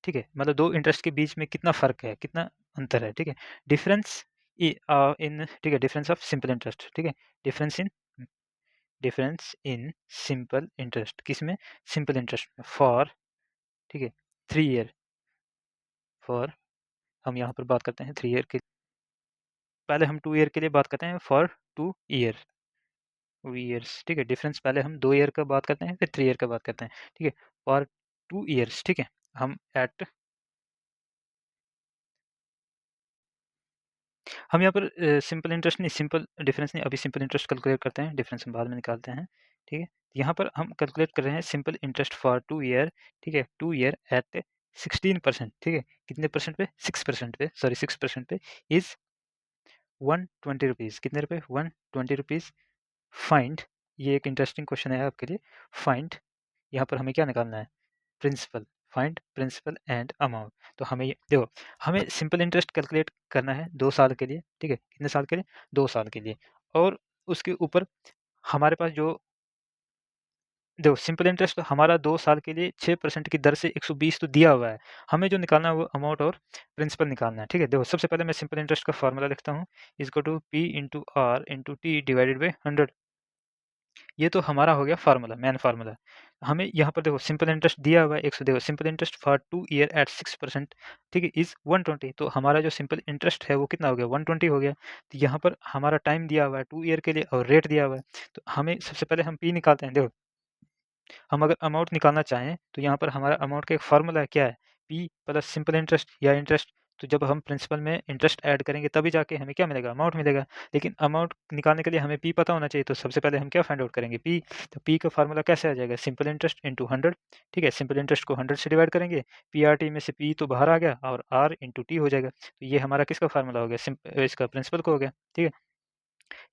ठीक है, मतलब दो इंटरेस्ट के बीच में कितना फर्क है, कितना अंतर है, ठीक है। डिफरेंस इन, ठीक है, डिफरेंस ऑफ सिंपल इंटरेस्ट, ठीक है, difference in, difference in simple interest, किसमें, सिंपल इंटरेस्ट में, फॉर, ठीक है, 3 ईयर, फॉर, हम यहाँ पर बात करते हैं 3 ईयर के, पहले हम 2 ईयर के लिए बात करते हैं, फॉर 2 ईयर ईयर्स, ठीक है। डिफरेंस पहले हम 2 ईयर का बात करते हैं, फिर 3 ईयर का बात करते हैं, ठीक है, फॉर 2 ईयर्स, ठीक है। हम एट, हम यहाँ पर सिंपल इंटरेस्ट नहीं, सिंपल डिफरेंस नहीं, अभी सिंपल इंटरेस्ट कैलकुलेट करते हैं, डिफरेंस हम बाद में निकालते हैं, ठीक है। यहाँ पर हम कैलकुलेट कर रहे हैं सिंपल इंटरेस्ट फॉर 2 ईयर, ठीक है, 2 ईयर एट 16%, ठीक है, कितने परसेंट पे, 6% पे, सॉरी 6% पे, इज 120 रुपीज़, कितने रुपए, 120 रुपीज़। फाइंड, ये एक इंटरेस्टिंग क्वेश्चन है आपके लिए, फाइंड, यहाँ पर हमें क्या निकालना है, principal, find principal and amount. तो हमें ये देखो, हमें सिंपल इंटरेस्ट कैलकुलेट करना है 2 साल के लिए, ठीक है, कितने साल के लिए, 2 साल के लिए। और उसके ऊपर हमारे पास जो, देखो सिंपल इंटरेस्ट हमारा 2 साल के लिए 6% की दर से 120 तो दिया हुआ है, हमें जो निकालना है वो अमाउंट और प्रिंसिपल निकालना है, ठीक है। देखो सबसे पहले मैं सिंपल इंटरेस्ट का फॉर्मूला लिखता हूँ, इजको to P into R into T divided by 100। ये तो हमारा हो गया फार्मूला, मेन फार्मूला। हमें यहाँ पर देखो सिंपल इंटरेस्ट दिया हुआ है 100, देखो simple interest for 2 year at 6%, ठीक है, इज 120, तो हमारा जो सिंपल इंटरेस्ट है वो कितना हो गया, 120 हो गया। तो यहाँ पर हमारा टाइम दिया हुआ है 2 ईयर के लिए और रेट दिया हुआ है, तो हमें सबसे पहले हम पी निकालते हैं। देखो हम अगर अमाउंट निकालना चाहें तो यहाँ पर हमारा अमाउंट का एक फार्मूला है, क्या है, पी प्लस सिंपल इंटरेस्ट या इंटरेस्ट। तो जब हम प्रिंसिपल में इंटरेस्ट ऐड करेंगे तभी जाके हमें क्या मिलेगा, अमाउंट मिलेगा। लेकिन अमाउंट निकालने के लिए हमें पी पता होना चाहिए, तो सबसे पहले हम क्या फाइंड आउट करेंगे, पी। तो पी का फार्मूला कैसे आ जाएगा, सिंपल इंटरेस्ट इंटू 100, ठीक है, सिंपल इंटरेस्ट को 100 से डिवाइड करेंगे, पी आर टी में से पी तो बाहर आ गया और आर इंटू टी हो जाएगा। तो ये हमारा किसका फार्मूला हो गया, इसका प्रिंसिपल को हो गया, ठीक है।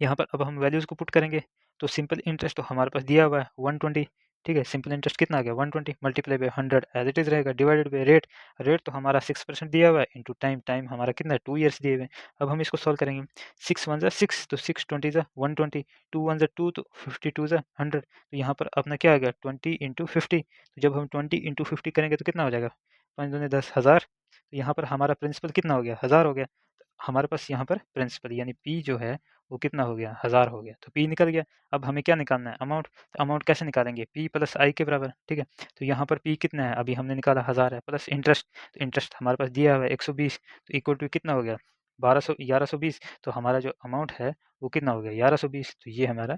यहाँ पर अब हम वैल्यूज़ को पुट करेंगे, तो सिंपल इंटरेस्ट तो हमारे पास दिया हुआ है 120, ठीक है, सिंपल इंटरेस्ट कितना आ गया 120 multiply by 100 as it is रहेगा, डिवाइडेड बाई रेट, रेट तो हमारा 6% दिया हुआ है, इंटू टाइम, टाइम हमारा कितना है 2 ईयर्स दिए हुए हैं। अब हम इसको सॉल्व करेंगे, 6 वन ज़ा 6, तो 6 20 ज़ा 120, 2 वन ज़ा 2, तो 52 ज़ा 100, तो यहाँ पर अपना क्या आ गया 20 इंटू 50, तो जब हम 20 इंटू 50 करेंगे तो कितना हो जाएगा, 5 दूनी 10 हज़ार, तो यहाँ पर हमारा प्रिंसिपल कितना हो गया, 1000 हो गया। हमारे पास यहाँ पर प्रिंसिपल यानी पी जो है वो कितना हो गया, 1000 हो गया, तो पी निकल गया। अब हमें क्या निकालना है, अमाउंट। तो अमाउंट कैसे निकालेंगे, पी प्लस आई के बराबर, ठीक है। तो यहाँ पर पी कितना है, अभी हमने निकाला 1000 है, प्लस इंटरेस्ट, तो इंटरेस्ट हमारे पास दिया हुआ है 120, तो इक्वल टू कितना हो गया 1120, तो हमारा जो अमाउंट है वो कितना हो गया 1120, तो ये हमारा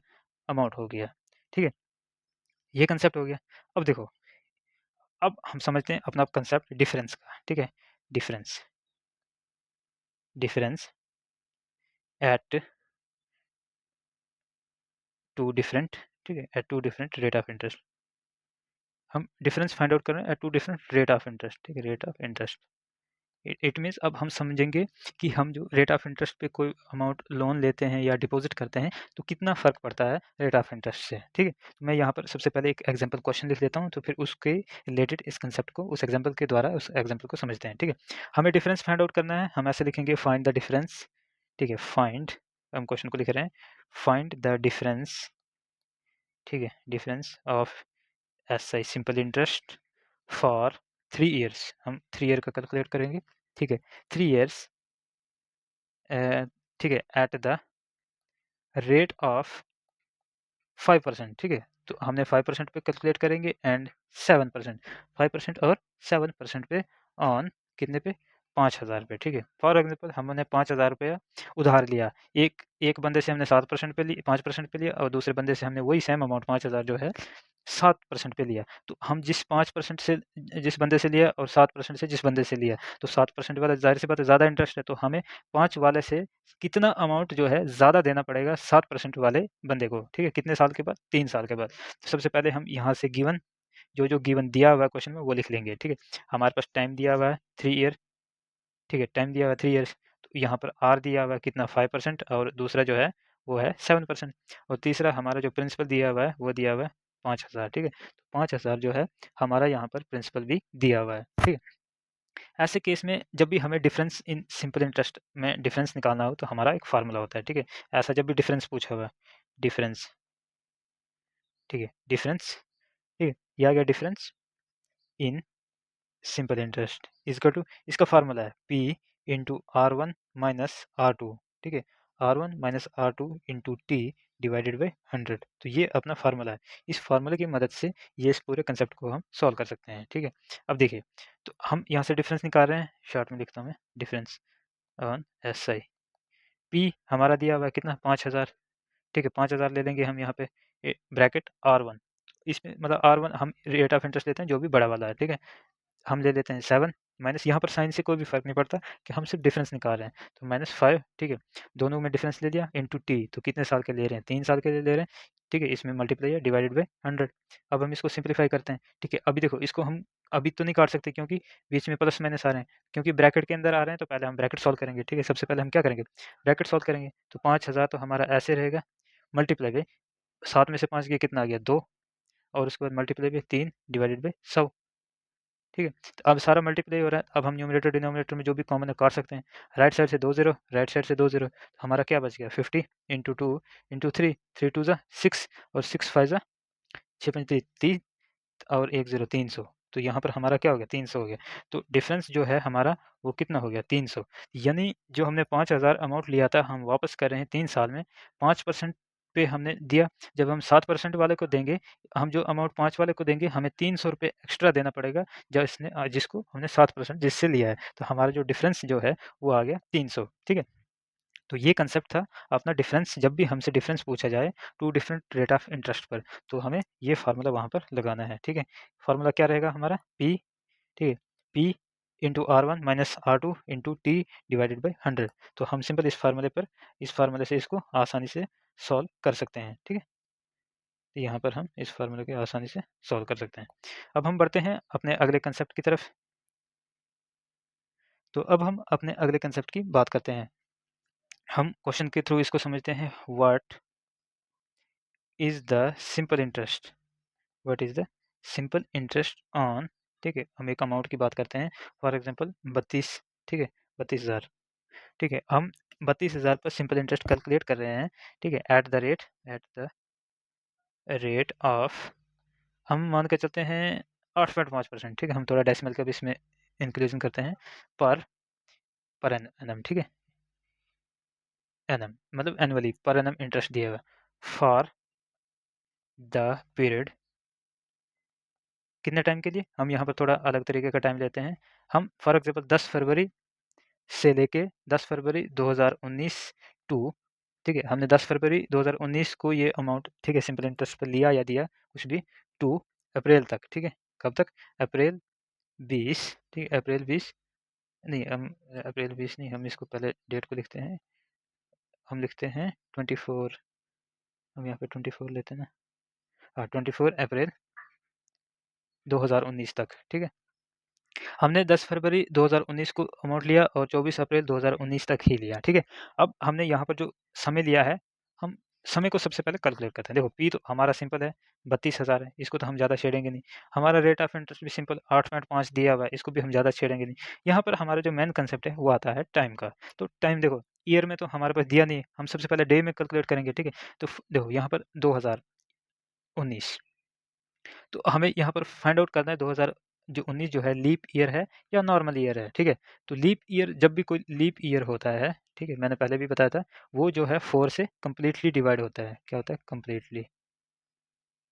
अमाउंट हो गया, ठीक है। ये कंसेप्ट हो गया। अब देखो, अब हम समझते हैं अपना कंसेप्ट डिफरेंस का, ठीक है, difference, difference at two different, ठीक है, at two different rate of interest. हम डिफरेंस फाइंड आउट कर रहे हैं at two different rate of interest, ठीक है, rate of interest. It means अब हम समझेंगे कि हम जो रेट ऑफ इंटरेस्ट पे कोई अमाउंट लोन लेते हैं या डिपॉजिट करते हैं तो कितना फ़र्क पड़ता है रेट ऑफ इंटरेस्ट से, ठीक है। तो मैं यहाँ पर सबसे पहले एक एग्जांपल क्वेश्चन लिख लेता हूँ, तो फिर उसके रिलेटेड इस कंसेप्ट को उस एग्जांपल के द्वारा उस एग्जांपल को समझते हैं, ठीक है। हमें डिफरेंस फाइंड आउट करना है, हम ऐसे लिखेंगे फाइंड द डिफरेंस, ठीक है, फाइंड, हम क्वेश्चन को लिख रहे हैं, फाइंड द डिफरेंस, ठीक है, difference of SI simple interest for 3 years, हम 3 ईयर का कैलकुलेट करेंगे, ठीक है, 3 ईयर्स, ठीक है, एट द रेट ऑफ 5%, ठीक है। तो हमने 5% पे कैलकुलेट करेंगे एंड 7%, 5% और 7% पे ऑन कितने पे, 5000 पे, ठीक है। फॉर एग्जांपल हमने 5000 रुपया उधार लिया, एक एक बंदे से हमने 7% पे ली, 5% पे लिया, और दूसरे बंदे से हमने वही सेम अमाउंट 5000 जो है 7% पे लिया। तो हम जिस 5% से जिस बंदे से लिया और 7% से जिस बंदे से लिया, तो 7% वाला ज़ाहिर सी बात है ज़्यादा इंटरेस्ट है, तो हमें 5 वाले से कितना अमाउंट जो है ज़्यादा देना पड़ेगा 7% वाले बंदे को, ठीक है, कितने साल के बाद, 3 साल के बाद। तो सबसे पहले हम यहाँ से गिवन जो गिवन दिया हुआ है क्वेश्चन में वो लिख लेंगे, ठीक है। हमारे पास टाइम दिया हुआ है 3 ईयर, ठीक है, टाइम दिया हुआ है 3 ईयर्स, तो यहाँ पर आर दिया हुआ है कितना 5% और दूसरा जो है वो है 7%, और तीसरा हमारा जो प्रिंसिपल दिया हुआ है वो दिया हुआ है 5000, ठीक है। तो 5000 जो है हमारा यहाँ पर प्रिंसिपल भी दिया हुआ है, ठीक है। ऐसे केस में जब भी हमें डिफरेंस इन सिंपल इंटरेस्ट में डिफरेंस निकालना हो तो हमारा एक फार्मूला होता है, ठीक है। ऐसा जब भी डिफरेंस पूछा हुआ है, डिफरेंस, ठीक है, डिफरेंस, ठीक है, यह आ गया डिफरेंस इन सिंपल इंटरेस्ट इसका टू, इसका फार्मूला है P into R1 minus R2, ठीक है, R1 minus R2 into T divided by 100। तो ये अपना फार्मूला है, इस फार्मूले की मदद से ये इस पूरे कंसेप्ट को हम सॉल्व कर सकते हैं, ठीक है। अब देखिए, तो हम यहाँ से डिफरेंस निकाल रहे हैं, शॉर्ट में लिखता हूँ मैं, डिफरेंस ऑन SI। P हमारा दिया हुआ है कितना 5000, ठीक है, 5000 ले लेंगे हम यहाँ पे ब्रैकेट R1, इसमें मतलब R1 हम रेट ऑफ इंटरेस्ट लेते हैं जो भी बड़ा वाला है, ठीक है। हम ले लेते हैं 7 माइनस, यहाँ पर साइन से कोई भी फ़र्क नहीं पड़ता कि हम सिर्फ डिफरेंस निकाल रहे हैं, तो -5, ठीक है, दोनों में डिफरेंस ले लिया इंटू टी, तो कितने साल के ले रहे हैं 3 साल के लिए ले रहे हैं, ठीक है, इसमें मल्टीप्लाई है डिवाइडेड बाई 100। अब हम इसको सिंप्लीफाई करते हैं, ठीक है। अभी देखो इसको हम अभी तो नहीं काट सकते क्योंकि बीच में प्लस माइनस आ रहे हैं, क्योंकि ब्रैकेट के अंदर आ रहे हैं, तो पहले हम ब्रैकेट सॉल्व करेंगे, ठीक है। सबसे पहले हम क्या करेंगे, ब्रैकेट सॉल्व करेंगे, तो 5000 तो हमारा ऐसे रहेगा, मल्टीप्लाई बाई 7 में से 5 गया कितना आ गया 2, और उसके बाद मल्टीप्लाई बाई 3 डिवाइडेड बाई 100, ठीक है। तो अब सारा मल्टीप्लाई हो रहा है, अब हम न्यूमरेटर डिनोमिनेटर में जो भी कॉमन है काट सकते हैं, राइट साइड से 2 0, राइट साइड से 2 0, हमारा क्या बच गया 50 इंटू 2 इंटू 3, 3 2 ज़ा 6 और 6 5 ज़ा 6 5 30 और 1 0 300, तो यहाँ पर हमारा क्या हो गया 300 हो गया। तो डिफरेंस जो है हमारा वो कितना हो गया 300, यानी जो हमने 5000 अमाउंट लिया था हम वापस कर रहे हैं 3 साल में, 5% पे हमने दिया। जब हम 7% वाले को देंगे, हम जो अमाउंट 5 वाले को देंगे हमें 300 रुपये एक्स्ट्रा देना पड़ेगा, जिसको हमने 7% जिससे लिया है, तो हमारा जो डिफरेंस जो है वो आ गया 300, ठीक है। तो ये कंसेप्ट था अपना डिफरेंस, जब भी हमसे डिफरेंस पूछा जाए two different rate of interest पर, तो हमें ये फार्मूला वहाँ पर लगाना है, ठीक है। फार्मूला क्या रहेगा हमारा P, ठीक है, P into R1 minus R2 into T divided by 100। तो हम सिंपल इस फार्मूले से इसको आसानी से सॉल्व कर सकते हैं, ठीक है। तो यहाँ पर हम इस फार्मूले को आसानी से सॉल्व कर सकते हैं। अब हम बढ़ते हैं अपने अगले कंसेप्ट की तरफ। तो अब हम अपने अगले कंसेप्ट की बात करते हैं, हम क्वेश्चन के थ्रू इसको समझते हैं। What is the simple interest, what is the simple interest on, ठीक है, हम एक अमाउंट की बात करते हैं, फॉर एग्जांपल 32, ठीक है, 32,000, ठीक है। हम 32,000 पर सिंपल इंटरेस्ट कैलकुलेट कर रहे हैं, ठीक है, एट द रेट ऑफ, हम मान के चलते हैं 8.5%, ठीक है, हम थोड़ा डेसिमल का भी इसमें इंक्लूजन करते हैं, पर पर एनम, ठीक है, एनम मतलब एनुअली, पर एनम इंटरेस्ट दिया हुआ फॉर द पीरियड, कितने टाइम के लिए, हम यहाँ पर थोड़ा अलग तरीके का टाइम लेते हैं। हम फॉर एग्जांपल 10 फरवरी से लेके 10 फरवरी 2019 टू, ठीक है, हमने 10 फरवरी 2019 को ये अमाउंट, ठीक है, सिंपल इंटरेस्ट पर लिया या दिया कुछ भी, टू अप्रैल तक, ठीक है, कब तक, अप्रैल 20, ठीक है, अप्रैल 20 नहीं, हम अप्रैल 20 नहीं, हम इसको पहले डेट को लिखते हैं, हम लिखते हैं 24, हम यहाँ पे 24 लेते हैं ना, हाँ 24 अप्रैल 2019 तक, ठीक है। हमने 10 फरवरी 2019 को अमाउंट लिया और 24 अप्रैल 2019 तक ही लिया, ठीक है। अब हमने यहाँ पर जो समय लिया है, हम समय को सबसे पहले कैलकुलेट करते हैं। देखो P तो हमारा सिंपल है, 32,000 है, इसको तो हम ज़्यादा छेड़ेंगे नहीं। हमारा रेट ऑफ इंटरेस्ट भी सिंपल 8.5 दिया हुआ है, इसको भी हम ज़्यादा छेड़ेंगे नहीं। यहाँ पर हमारा जो मेन कंसेप्ट है वो आता है टाइम का। तो टाइम देखो, ईयर में तो हमारे पास दिया नहीं है, हम सबसे पहले डे में कैलकुलेट करेंगे, ठीक है। तो देखो यहाँ पर 2019, तो हमें यहाँ पर फाइंड आउट करना है 2019 जो है लीप ईयर है या नॉर्मल ईयर है, ठीक है। तो लीप ईयर, जब भी कोई लीप ईयर होता है, ठीक है, मैंने पहले भी बताया था, वो जो है 4 से कम्प्लीटली डिवाइड होता है। क्या होता है, कम्प्लीटली,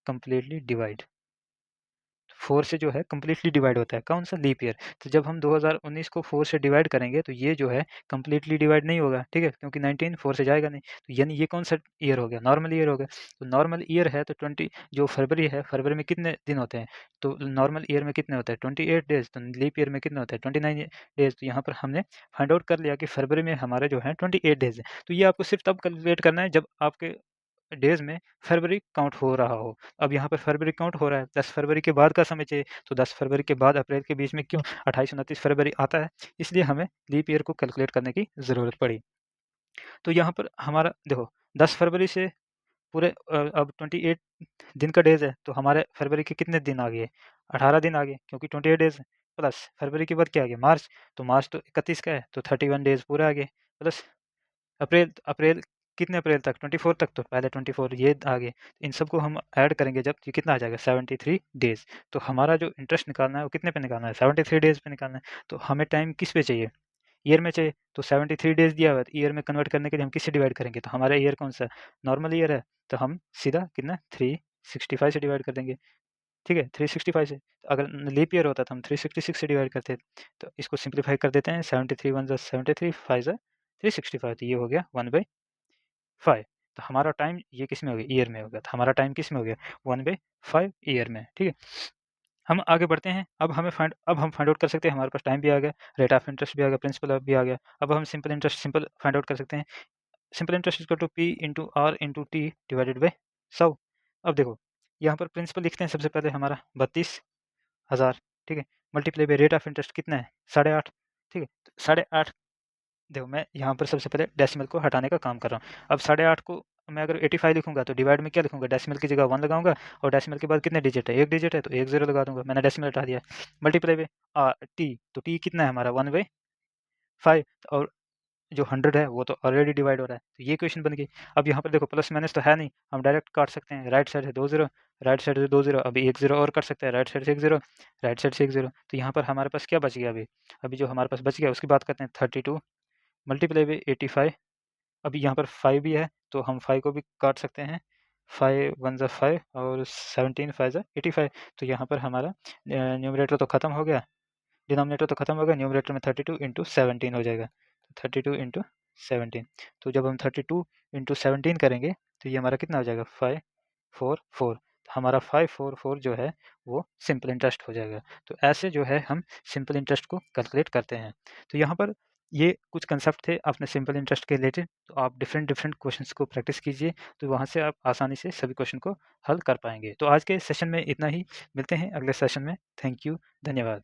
कम्प्लीटली डिवाइड, 4 से जो है कम्प्लीटली डिवाइड होता है, कौन सा, लीप ईयर। तो जब हम 2019 को 4 से डिवाइड करेंगे तो ये जो है कम्प्लीटली डिवाइड नहीं होगा, ठीक है, क्योंकि 19 4 से जाएगा नहीं, तो यानी ये कौन सा ईयर हो गया, नॉर्मल ईयर हो गया। तो नॉर्मल ईयर है तो 20, जो फरवरी है, फरवरी में कितने दिन होते हैं, तो नॉर्मल ईयर में कितने होते हैं 28 डेज, तो लीप ईयर में कितने होते हैं 29 डेज। तो यहाँ पर हमने फाइंड आउट कर लिया कि फरवरी में हमारे जो है 28 डेज है। तो ये आपको सिर्फ तब कैलकुलेट करना है जब आपके डेज़ में फरवरी काउंट हो रहा हो। अब यहाँ पर फरवरी काउंट हो रहा है, 10 फरवरी के बाद का समय चाहिए, तो 10 फरवरी के बाद अप्रैल के बीच में क्यों 28-29 फरवरी आता है, इसलिए हमें लीप ईयर को कैलकुलेट करने की ज़रूरत पड़ी। तो यहाँ पर हमारा देखो 10 फरवरी से पूरे अब 28 दिन का डेज़ है, तो हमारे फरवरी के कितने दिन आ गए? 18 दिन आ गए, क्योंकि 28 डेज़ है, प्लस फरवरी के बाद क्या आ गया? मार्च, तो मार्च तो 31 का है, तो 31 डेज़ पूरे आ गए, प्लस अप्रैल अप्रैल कितने अप्रैल तक? 24 तक, तो पहले 24 ये आ गए। इन सबको हम ऐड करेंगे जब, ये कितना आ जाएगा? 73 डेज़। तो हमारा जो इंटरेस्ट निकालना है वो कितने पे निकालना है? 73 डेज़ पे निकालना है। तो हमें टाइम किस पे चाहिए? ईयर में चाहिए, तो 73 डेज़ दिया हुआ है, तो ईयर में कन्वर्ट करने के लिए हम किससे डिवाइड करेंगे? तो हमारा ईयर कौन-सा है? नॉर्मल ईयर है, तो हम सीधा कितना 365 से डिवाइड कर देंगे, ठीक है? 365 से। अगर लीप ईयर होता तो हम 366 से डिवाइड करते। तो इसको सिंप्लीफाई कर देते हैं, 73 1 ज़ा 73, 5 ज़ा 365, तो ये हो गया 1/5। तो हमारा टाइम ये किस में हो गया? ईयर में हो गया। तो हमारा टाइम किस में हो गया? 1/5 ईयर में, ठीक है? हम आगे बढ़ते हैं। अब हम फाइंड आउट कर सकते हैं, हमारे पास टाइम भी आ गया, रेट ऑफ इंटरेस्ट भी आ गया, प्रिंसिपल भी आ गया। अब हम सिंपल इंटरेस्ट फाइंड आउट कर सकते हैं। Simple interest equal to P into R into T divided by 100। अब देखो, यहाँ पर प्रिंसिपल लिखते हैं सबसे पहले हमारा 32,000, ठीक है? Multiply by rate of interest कितना है? 8.5, ठीक है? तो 8.5, देखो मैं यहाँ पर सबसे पहले डेसिमल को हटाने का काम कर रहा हूँ। अब 8.5 को मैं अगर 85 लिखूँगा तो डिवाइड में क्या लिखूँगा? डेसिमल की जगह 1 लगाऊँगा, और डेसिमल के बाद कितने डिजिट है? 1 डिजिट है, तो 1 ज़ीरो लगा दूँगा। मैंने डेसिमल हटा दिया। मल्टीप्लाई बाई टी, तो टी कितना है हमारा? 1/5, और जो 100 है वो तो ऑलरेडी डिवाइड हो रहा है, तो ये इक्वेशन बन गई। अब यहाँ पर देखो प्लस माइनस तो है नहीं, हम डायरेक्ट काट सकते हैं। राइट साइड से 2 ज़ीरो, राइट साइड से 2 ज़ीरो, अभी 1 ज़ीरो और कट सकते हैं, राइट साइड से 1 ज़ीरो, राइट साइड से 1 ज़ीरो। तो यहाँ पर हमारे पास क्या बच गया अभी? अभी जो हमारे पास बच गया उसकी बात करते हैं। 32 मल्टीप्लाई बाई 85, अभी यहाँ पर 5 भी है, तो हम 5 को भी काट सकते हैं। 5 1 ज़ा 5 और 17 5 ज़ा 85। तो यहाँ पर हमारा न्यूमरेटर तो खत्म हो गया, डिनोमिनेटर तो खत्म हो गया, न्यूमरेटर में 32 इंटू 17 हो जाएगा। 32 इंटू 17, तो जब हम 32 इंटू 17 करेंगे तो ये हमारा कितना हो जाएगा? 544। हमारा 544 जो है वो सिंपल इंटरेस्ट हो जाएगा। तो ऐसे जो है हम सिंपल इंटरेस्ट को कैलकुलेट करते हैं। तो यहाँ पर ये कुछ कंसेप्ट थे अपने सिंपल इंटरेस्ट के रिलेटेड। तो आप डिफरेंट डिफरेंट क्वेश्चंस को प्रैक्टिस कीजिए, तो वहाँ से आप आसानी से सभी क्वेश्चन को हल कर पाएंगे। तो आज के सेशन में इतना ही, मिलते हैं अगले सेशन में। थैंक यू, धन्यवाद।